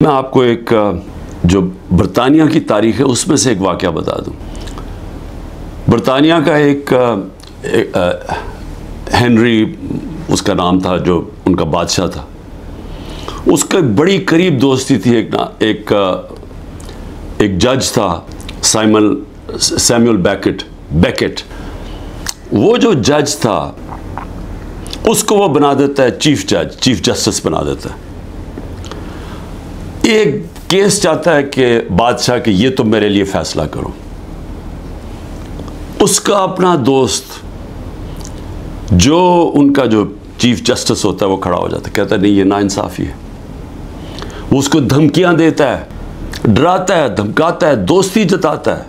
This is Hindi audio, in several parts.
मैं आपको एक जो बरतानिया की तारीख़ है उसमें से एक वाक़या बता दूं। बरतानिया का एक हेनरी उसका नाम था, जो उनका बादशाह था, उसका बड़ी करीब दोस्ती थी एक जज था सैमुअल बेकेट। वो जो जज था उसको वो बना देता है चीफ जस्टिस बना देता है। एक केस चाहता है कि बादशाह कि ये तो मेरे लिए फैसला करो। उसका अपना दोस्त जो उनका जो चीफ जस्टिस होता है वो खड़ा हो जाता है, कहता है नहीं ये नाइंसाफ़ी है। वो उसको धमकियां देता है, डराता है, धमकाता है, दोस्ती जताता है।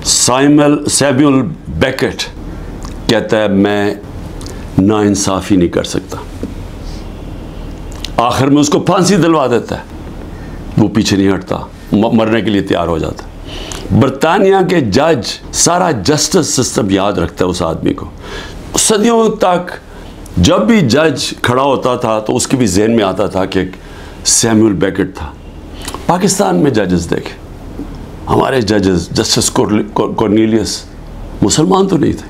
सैमुअल बेकेट कहता है मैं नाइंसाफ़ी नहीं कर सकता। आखिर में उसको फांसी दिलवा देता है। वो पीछे नहीं हटता, मरने के लिए तैयार हो जाता है। बरतानिया के जज सारा जस्टिस सिस्टम याद रखता है उस आदमी को। सदियों तक जब भी जज खड़ा होता था तो उसके भी जहन में आता था कि सैमुअल बेकेट था। पाकिस्तान में जजेस देखे, हमारे जजेस जस्टिस कॉर्नेलियस मुसलमान तो नहीं थे।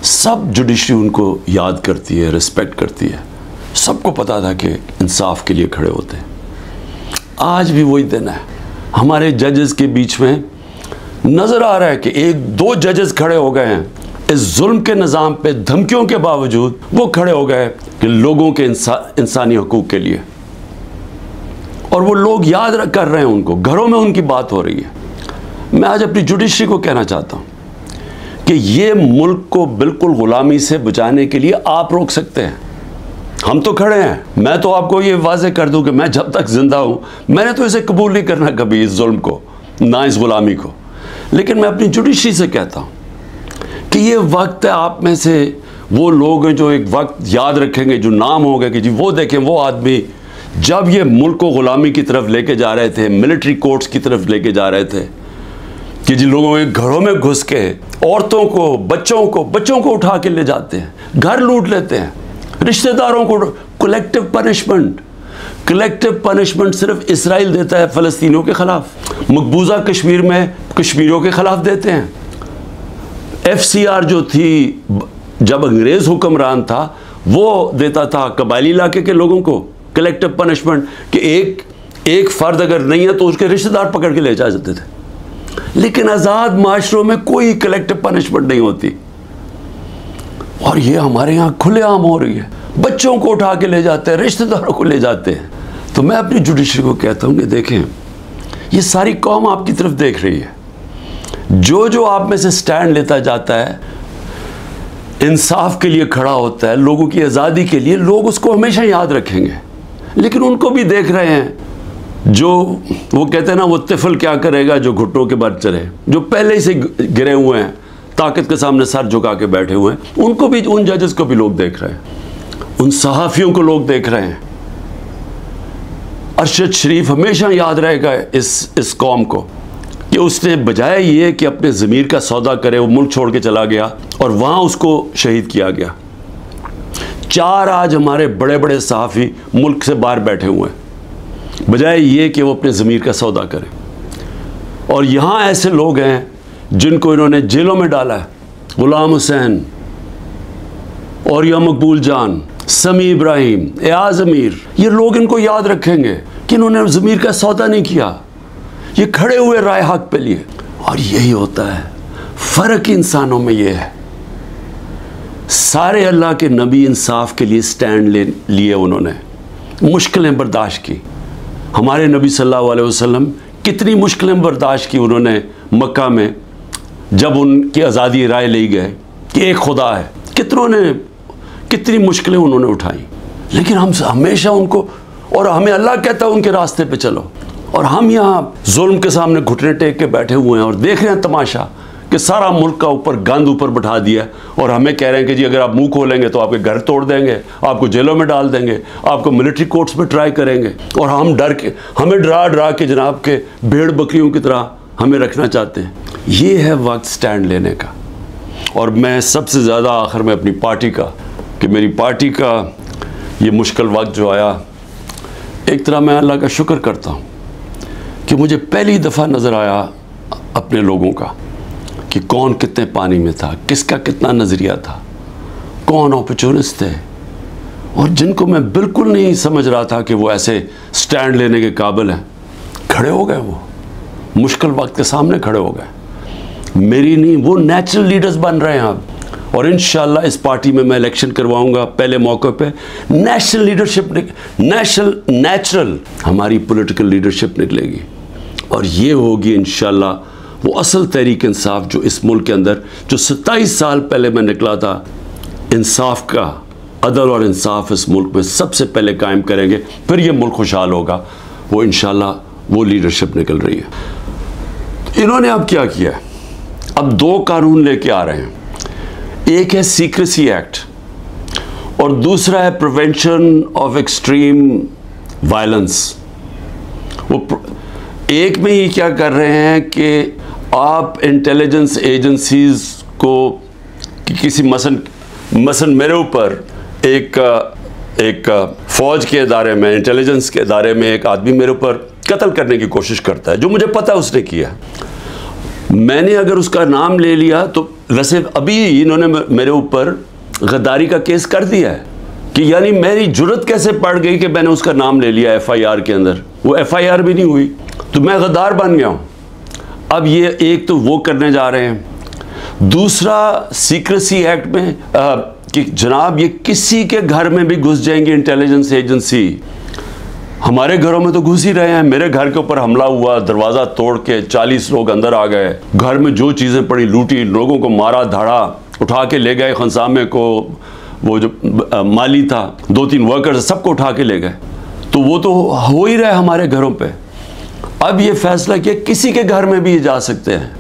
सब जुडिशरी उनको याद करती है, रिस्पेक्ट करती है। सबको पता था कि इंसाफ के लिए खड़े होते हैं। आज भी वही दिन है। हमारे जजेस के बीच में नज़र आ रहा है कि एक दो जजेस खड़े हो गए हैं इस जुल्म के निज़ाम पे, धमकियों के बावजूद वो खड़े हो गए कि लोगों के इंसानी हकूक़ के लिए। और वो लोग याद कर रहे हैं उनको, घरों में उनकी बात हो रही है। मैं आज अपनी जुडिशरी को कहना चाहता हूँ कि ये मुल्क को बिल्कुल ग़ुलामी से बचाने के लिए आप रोक सकते हैं। हम तो खड़े हैं। मैं तो आपको ये वाज़े कर दूं कि मैं जब तक ज़िंदा हूँ मैंने तो इसे कबूल नहीं करना कभी, इस जुल्म को, ना इस ग़ुलामी को। लेकिन मैं अपनी जुडिशरी से कहता हूँ कि ये वक्त है, आप में से वो लोग हैं जो एक वक्त याद रखेंगे, जो नाम होगा कि जी वो देखें वो आदमी जब ये मुल्क को ग़ुलामी की तरफ लेके जा रहे थे, मिलिट्री कोर्ट्स की तरफ लेके जा रहे थे, कि जिन लोगों के घरों में घुस के औरतों को, बच्चों को उठा के ले जाते हैं, घर लूट लेते हैं, रिश्तेदारों को। कलेक्टिव पनिशमेंट सिर्फ इसराइल देता है फ़लस्तीनियों के ख़िलाफ़। मकबूजा कश्मीर में कश्मीरियों के ख़िलाफ़ देते हैं। FCR जो थी, जब अंग्रेज़ हुक्मरान था, वो देता था कबायली इलाके के लोगों को कलेक्टिव पनिशमेंट कि एक फ़र्द अगर नहीं है तो उसके रिश्तेदार पकड़ के ले जा जाते थे। लेकिन आज़ाद माशरों में कोई कलेक्टिव पनिशमेंट नहीं होती। और ये हमारे यहाँ खुलेआम हो रही है। बच्चों को उठा के ले जाते हैं, रिश्तेदारों को ले जाते हैं। तो मैं अपनी जुडिशरी को कहता हूँ कि देखें, ये सारी कौम आपकी तरफ देख रही है। जो आप में से स्टैंड लेता जाता है, इंसाफ के लिए खड़ा होता है, लोगों की आज़ादी के लिए, लोग उसको हमेशा याद रखेंगे। लेकिन उनको भी देख रहे हैं जो वो कहते हैं ना, वो तिफल क्या करेगा जो घुटनों के बल चले, जो पहले ही से गिरे हुए हैं, ताकत के सामने सर झुका के बैठे हुए हैं। उनको भी, उन जजेस को भी लोग देख रहे हैं, उन सहाफ़ियों को लोग देख रहे हैं। अरशद शरीफ हमेशा याद रहेगा इस कौम को कि उसने बजाय ये कि अपने ज़मीर का सौदा करे, वो मुल्क छोड़ के चला गया और वहाँ उसको शहीद किया गया। 4 आज हमारे बड़े बड़े सहाफ़ी मुल्क से बाहर बैठे हुए हैं, बजाय ये कि वो अपने ज़मीर का सौदा करें। और यहाँ ऐसे लोग हैं जिनको इन्होंने जेलों में डाला है। गुलाम हुसैन, औरिया मकबूल जान, समी इब्राहिम, एयाज अमीर, ये लोग इनको याद रखेंगे कि इन्होंने ज़मीर का सौदा नहीं किया, ये खड़े हुए राय हक पे लिए। और यही होता है फ़र्क इंसानों में। ये है सारे अल्लाह के नबी इंसाफ के लिए स्टैंड लिए, उन्होंने मुश्किलें बर्दाश्त की। हमारे नबी सल्लल्लाहु अलैहि वसल्लम कितनी मुश्किलें बर्दाश्त की उन्होंने मक्का में, जब उनकी आज़ादी राय ली गए कि एक खुदा है। कितनी मुश्किलें उन्होंने उठाई। लेकिन हम हमेशा उनको, और हमें अल्लाह कहता है उनके रास्ते पे चलो, और हम यहाँ जुल्म के सामने घुटने टेक के बैठे हुए हैं और देख रहे हैं तमाशा कि सारा मुल्क का ऊपर गंद ऊपर बैठा दिया। और हमें कह रहे हैं कि जी अगर आप मुंह खोलेंगे तो आपके घर तोड़ देंगे, आपको जेलों में डाल देंगे, आपको मिलिट्री कोर्ट्स में ट्राई करेंगे। और हम हमें डरा के जनाब के भेड़ बकरियों की तरह हमें रखना चाहते हैं। ये है वक्त स्टैंड लेने का। और मैं सबसे ज़्यादा आखिर में अपनी पार्टी का, कि मेरी पार्टी का ये मुश्किल वक्त जो आया, एक तरह मैं अल्लाह का शुक्र करता हूँ कि मुझे पहली दफ़ा नज़र आया अपने लोगों का कि कौन कितने पानी में था, किसका कितना नज़रिया था, कौन अपॉर्चुनिस्ट थे, और जिनको मैं बिल्कुल नहीं समझ रहा था कि वो ऐसे स्टैंड लेने के काबिल हैं, खड़े हो गए। वो मुश्किल वक्त के सामने खड़े हो गए। मेरी नहीं, वो नेचुरल लीडर्स बन रहे हैं अब। और इंशाल्लाह इस पार्टी में मैं इलेक्शन करवाऊंगा पहले मौके पे। नेशनल लीडरशिप, नेचुरल हमारी पॉलिटिकल लीडरशिप निकलेगी, और ये होगी इंशाल्लाह वो असल तहरीक इंसाफ जो इस मुल्क के अंदर, जो 27 साल पहले मैं निकला था, इंसाफ का, अदल और इंसाफ इस मुल्क में सबसे पहले कायम करेंगे, फिर ये मुल्क खुशहाल होगा। वो इंशाल्लाह वो लीडरशिप निकल रही है। इन्होंने अब क्या किया है, अब 2 कानून लेके आ रहे हैं। एक है सीक्रेसी एक्ट और दूसरा है प्रिवेंशन ऑफ एक्सट्रीम वायलेंस। वो एक में ही क्या कर रहे हैं कि आप इंटेलिजेंस एजेंसीज को किसी मसलन मेरे ऊपर एक फ़ौज के इदारे में, इंटेलिजेंस के इदारे में एक आदमी मेरे ऊपर कत्ल करने की कोशिश करता है, जो मुझे पता है उसने किया। मैंने अगर उसका नाम ले लिया तो वैसे अभी इन्होंने मेरे ऊपर गद्दारी का केस कर दिया है कि यानी मेरी जुर्रत कैसे पड़ गई कि मैंने उसका नाम ले लिया FIR के अंदर। वो FIR भी नहीं हुई तो मैं गद्दार बन गया हूँ। अब ये एक तो वो करने जा रहे हैं, दूसरा सीक्रेसी एक्ट में कि जनाब ये किसी के घर में भी घुस जाएंगे इंटेलिजेंस एजेंसी। हमारे घरों में तो घुस ही रहे हैं। मेरे घर के ऊपर हमला हुआ, दरवाज़ा तोड़ के 40 लोग अंदर आ गए, घर में जो चीज़ें पड़ी लूटी, लोगों को मारा धाड़ा, उठा के ले गए खंसामे को, वो जो माली था, 2-3 वर्कर्स, सबको उठा के ले गए। तो वो तो हो ही रहा है हमारे घरों पे। अब ये फैसला किया किसी के घर में भी ये जा सकते हैं,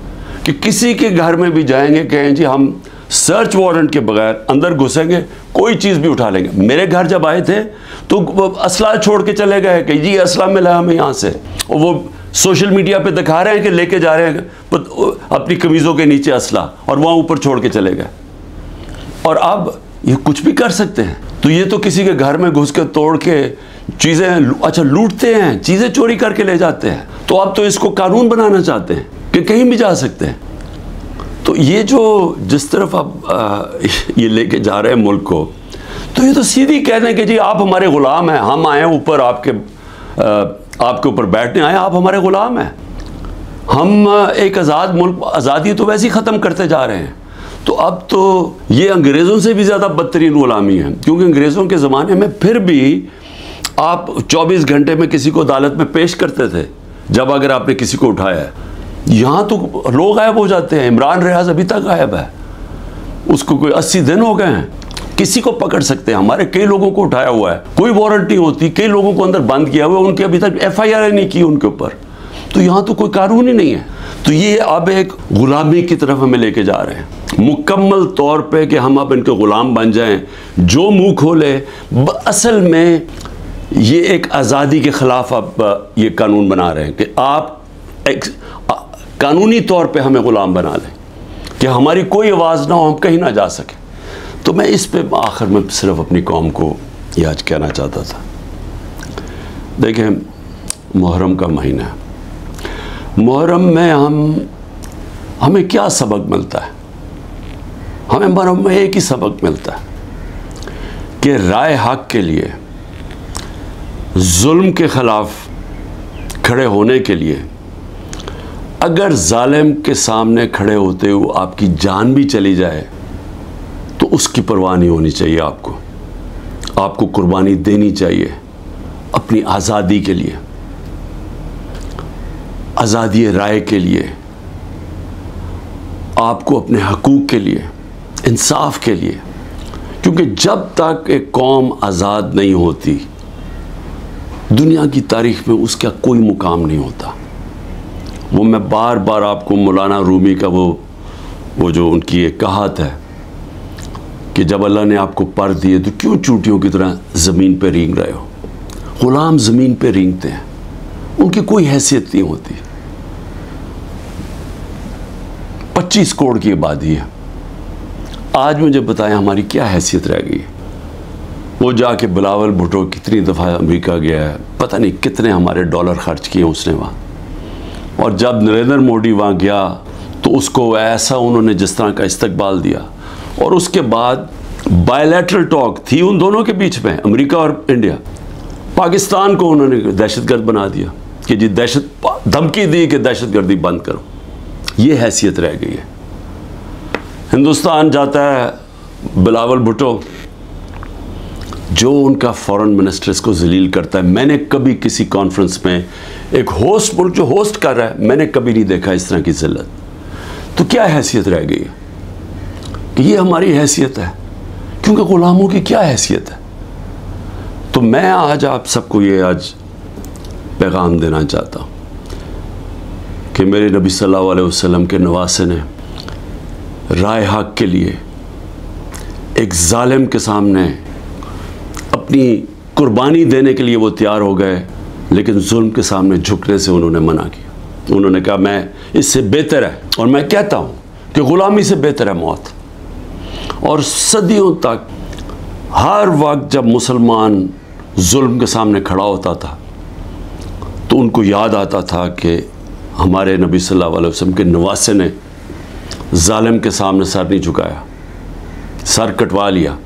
कि किसी के घर में भी जाएंगे, कहें जी हम सर्च वारंट के बगैर अंदर घुसेंगे, कोई चीज़ भी उठा लेंगे। मेरे घर जब आए थे तो असला छोड़ के चले गए कि जी असला मिला हमें यहाँ से, और वो सोशल मीडिया पे दिखा रहे हैं कि लेके जा रहे हैं अपनी कमीज़ों के नीचे असला, और वहाँ ऊपर छोड़ के चले गए। और अब ये कुछ भी कर सकते हैं। तो ये तो किसी के घर में घुस के तोड़ के चीज़ें अच्छा लूटते हैं, चीज़ें चोरी करके ले जाते हैं। तो अब तो इसको कानून बनाना चाहते हैं कि कहीं भी जा सकते हैं। तो ये जो जिस तरफ आप ये लेके जा रहे हैं मुल्क को, तो ये तो सीधी कहने कि जी आप हमारे ग़ुलाम हैं, हम आए ऊपर आपके ऊपर बैठने आए, आप हमारे ग़ुलाम हैं। हम एक आज़ाद मुल्क, आज़ादी तो वैसे ही ख़त्म करते जा रहे हैं। तो अब तो ये अंग्रेज़ों से भी ज़्यादा बदतरीन ग़ुलामी है, क्योंकि अंग्रेज़ों के ज़माने में फिर भी आप 24 घंटे में किसी को अदालत में पेश करते थे जब अगर आपने किसी को उठाया है। यहाँ तो लोग गायब हो जाते हैं। इमरान रियाज अभी तक गायब है, उसको कोई 80 दिन हो गए हैं। किसी को पकड़ सकते हैं, हमारे कई लोगों को उठाया हुआ है, कोई वारंट नहीं होती, कई लोगों को अंदर बंद किया हुआ है, उनके अभी तक FIR नहीं की उनके ऊपर। तो यहाँ तो कोई कानून ही नहीं है। तो ये अब एक गुलामी की तरफ हमें लेके जा रहे हैं मुकम्मल तौर पे, कि हम अब इनके ग़ुलाम बन जाएं, जो मुंह खोले। असल में ये एक आज़ादी के ख़िलाफ़ अब ये कानून बना रहे हैं कि आप कानूनी तौर पे हमें ग़ुलाम बना लें, कि हमारी कोई आवाज़ ना हो, हम कहीं ना जा सकें। तो मैं इस पे आखिर में सिर्फ अपनी कौम को ये आज कहना चाहता था। देखें, मुहर्रम का महीना है। मुहर्रम में हमें क्या सबक मिलता है? हमें मुहर्रम में एक ही सबक मिलता है कि राय हक के लिए, जुल्म के ख़िलाफ़ खड़े होने के लिए, अगर जालिम के सामने खड़े होते हुए आपकी जान भी चली जाए तो उसकी परवाह नहीं होनी चाहिए। आपको कुर्बानी देनी चाहिए अपनी आज़ादी के लिए, आज़ादी राय के लिए, आपको अपने हकूक़ के लिए, इंसाफ के लिए। क्योंकि जब तक एक कौम आज़ाद नहीं होती, दुनिया की तारीख़ में उसका कोई मुकाम नहीं होता। वो मैं बार बार आपको मौलाना रूमी का वो जो उनकी एक कहावत है कि जब अल्लाह ने आपको पर दिए तो क्यों चूटियों की तरह ज़मीन पे रेंग रहे हो। ग़ुलाम ज़मीन पे रेंगते हैं, उनकी कोई हैसियत नहीं होती। 25 करोड़ की आबादी है। आज मुझे बताएं हमारी क्या हैसियत रह गई है? वो जाके बिलावल भुट्टो कितनी दफ़ा अमेरिका गया है, पता नहीं कितने हमारे डॉलर खर्च किए उसने वहाँ। और जब नरेंद्र मोदी वहाँ गया तो उसको ऐसा उन्होंने जिस तरह का इस्तकबाल दिया। और उसके बाद बायलैटरल टॉक थी उन दोनों के बीच में, अमेरिका और इंडिया। पाकिस्तान को उन्होंने दहशतगर्द बना दिया कि जी धमकी दी कि दहशतगर्दी बंद करो। ये हैसियत रह गई है। हिंदुस्तान जाता है बिलावल भुट्टो, जो उनका फॉरेन मिनिस्टर इसको जलील करता है। मैंने कभी किसी कॉन्फ्रेंस में एक होस्ट मुल्क जो होस्ट कर रहा है, मैंने कभी नहीं देखा इस तरह की जिल्लत। तो क्या हैसियत रह गई है कि ये हमारी हैसियत है, क्योंकि गुलामों की क्या हैसियत है। तो मैं आज आप सबको ये आज पैगाम देना चाहता हूँ कि मेरे नबी सल्लल्लाहु अलैहि वसल्लम के नवासे ने राय हक के लिए एक जालिम के सामने अपनी कुर्बानी देने के लिए वो तैयार हो गए, लेकिन जुल्म के सामने झुकने से उन्होंने मना किया। उन्होंने कहा मैं इससे बेहतर है, और मैं कहता हूँ कि ग़ुलामी से बेहतर है मौत। और सदियों तक हर वक्त जब मुसलमान जुल्म के सामने खड़ा होता था तो उनको याद आता था कि हमारे नबी सल्लल्लाहु अलैहि वसल्लम के नवासे ने जालिम के सामने सर नहीं झुकाया, सर कटवा लिया।